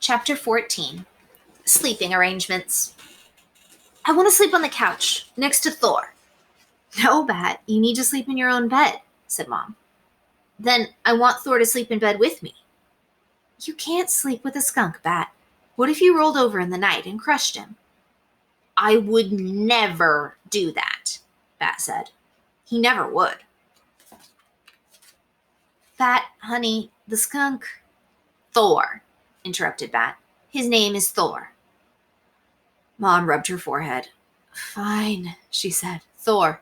Chapter 14. Sleeping Arrangements. I want to sleep on the couch, next to Thor. No, Bat, you need to sleep in your own bed, said Mom. Then I want Thor to sleep in bed with me. You can't sleep with a skunk, Bat. What if you rolled over in the night and crushed him? I would never do that, Bat said. He never would. Bat, honey, the skunk... Thor, interrupted Bat. His name is Thor. Mom rubbed her forehead. Fine, she said. Thor.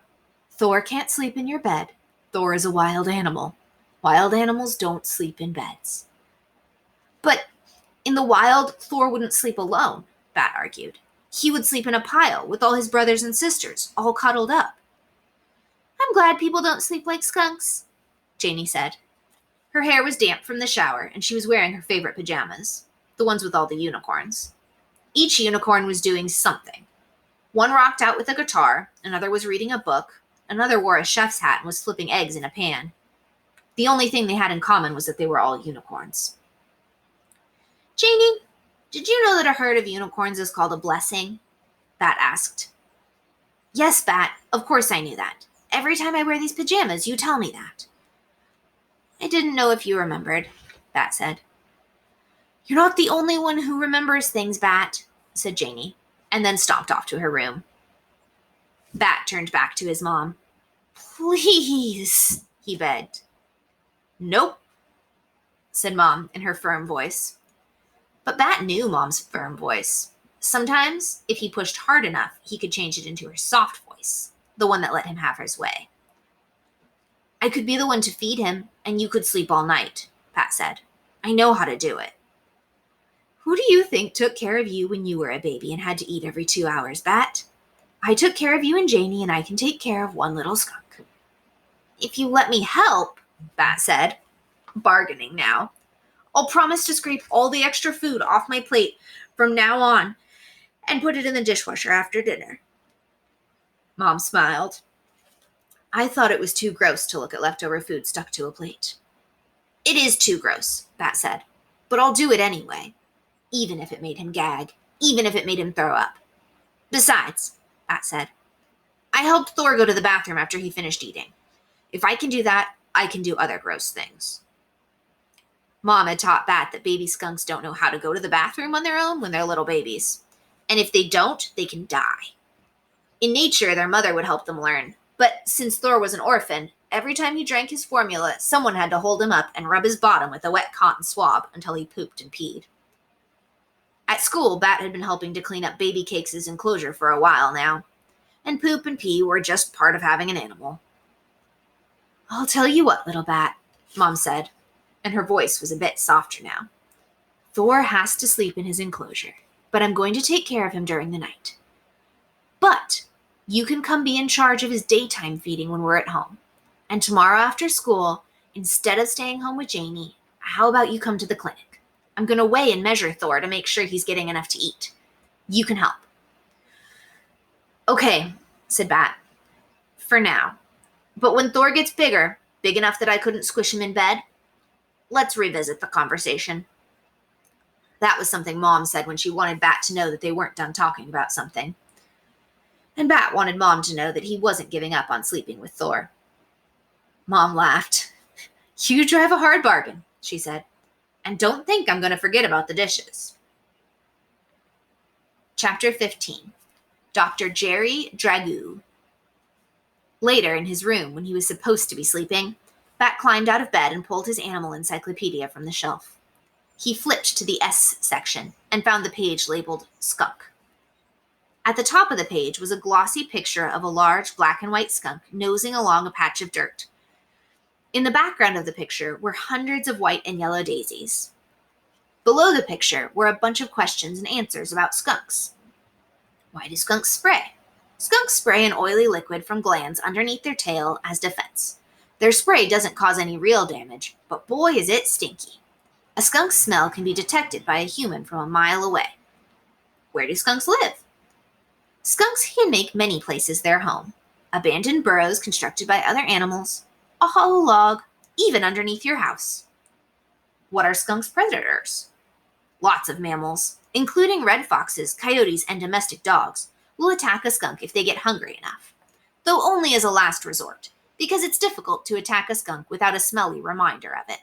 Thor can't sleep in your bed. Thor is a wild animal. Wild animals don't sleep in beds. But in the wild, Thor wouldn't sleep alone, Bat argued. He would sleep in a pile with all his brothers and sisters, all cuddled up. I'm glad people don't sleep like skunks, Janie said. Her hair was damp from the shower, and she was wearing her favorite pajamas, the ones with all the unicorns. Each unicorn was doing something. One rocked out with a guitar, another was reading a book, another wore a chef's hat and was flipping eggs in a pan. The only thing they had in common was that they were all unicorns. Janie, did you know that a herd of unicorns is called a blessing? Bat asked. Yes, Bat, of course I knew that. Every time I wear these pajamas, you tell me that. I didn't know if you remembered, Bat said. You're not the only one who remembers things, Bat, said Janie, and then stomped off to her room. Bat turned back to his mom. Please, he begged. Nope, said Mom in her firm voice. But Bat knew Mom's firm voice. Sometimes, if he pushed hard enough, he could change it into her soft voice, the one that let him have his way. I could be the one to feed him, and you could sleep all night, Bat said. I know how to do it. Who do you think took care of you when you were a baby and had to eat every 2 hours, Bat? I took care of you and Janie, and I can take care of one little skunk. If you let me help, Bat said, bargaining now, I'll promise to scrape all the extra food off my plate from now on and put it in the dishwasher after dinner. Mom smiled. I thought it was too gross to look at leftover food stuck to a plate. It is too gross, Bat said, but I'll do it anyway, even if it made him gag, even if it made him throw up. Besides, Bat said, I helped Thor go to the bathroom after he finished eating. If I can do that, I can do other gross things. Mom had taught Bat that baby skunks don't know how to go to the bathroom on their own when they're little babies. And if they don't, they can die. In nature, their mother would help them learn. But since Thor was an orphan, every time he drank his formula, someone had to hold him up and rub his bottom with a wet cotton swab until he pooped and peed. At school, Bat had been helping to clean up Baby Cakes' enclosure for a while now. And poop and pee were just part of having an animal. I'll tell you what, little Bat, Mom said, and her voice was a bit softer now. Thor has to sleep in his enclosure, but I'm going to take care of him during the night. But you can come be in charge of his daytime feeding when we're at home. And tomorrow after school, instead of staying home with Janie, how about you come to the clinic? I'm going to weigh and measure Thor to make sure he's getting enough to eat. You can help. Okay, said Bat. For now. But when Thor gets bigger, big enough that I couldn't squish him in bed, let's revisit the conversation. That was something Mom said when she wanted Bat to know that they weren't done talking about something. And Bat wanted Mom to know that he wasn't giving up on sleeping with Thor. Mom laughed. You drive a hard bargain, she said. And don't think I'm going to forget about the dishes. Chapter 15. Dr. Jerry Dragoo. Later, in his room, when he was supposed to be sleeping, Bat climbed out of bed and pulled his animal encyclopedia from the shelf. He flipped to the S section and found the page labeled Skunk. At the top of the page was a glossy picture of a large black and white skunk nosing along a patch of dirt. In the background of the picture were hundreds of white and yellow daisies. Below the picture were a bunch of questions and answers about skunks. Why do skunks spray? Skunks spray an oily liquid from glands underneath their tail as defense. Their spray doesn't cause any real damage, but boy is it stinky. A skunk's smell can be detected by a human from a mile away. Where do skunks live? Skunks can make many places their home. Abandoned burrows constructed by other animals, a hollow log, even underneath your house. What are skunks' predators? Lots of mammals, including red foxes, coyotes, and domestic dogs, will attack a skunk if they get hungry enough, though only as a last resort, because it's difficult to attack a skunk without a smelly reminder of it.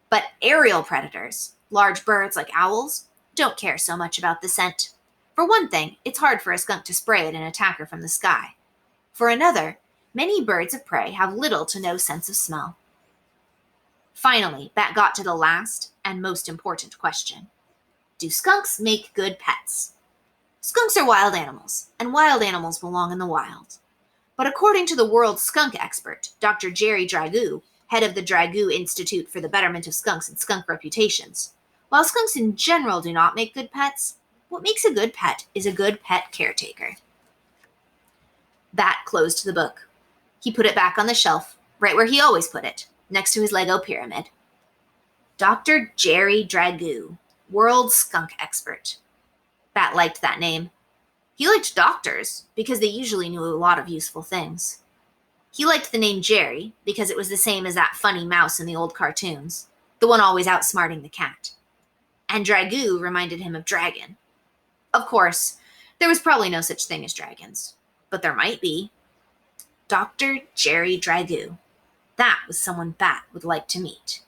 But aerial predators, large birds like owls, don't care so much about the scent. For one thing, it's hard for a skunk to spray at an attacker from the sky. For another, many birds of prey have little to no sense of smell. Finally, Bat got to the last and most important question. Do skunks make good pets? Skunks are wild animals, and wild animals belong in the wild. But according to the world's skunk expert, Dr. Jerry Dragoo, head of the Dragoo Institute for the Betterment of Skunks and Skunk Reputations, while skunks in general do not make good pets, what makes a good pet is a good pet caretaker. Bat closed the book. He put it back on the shelf, right where he always put it, next to his Lego pyramid. Dr. Jerry Dragoo, world skunk expert. Bat liked that name. He liked doctors because they usually knew a lot of useful things. He liked the name Jerry because it was the same as that funny mouse in the old cartoons, the one always outsmarting the cat. And Dragoo reminded him of dragon. Of course, there was probably no such thing as dragons, but there might be. Dr. Jerry Dragoo. That was someone Bat would like to meet.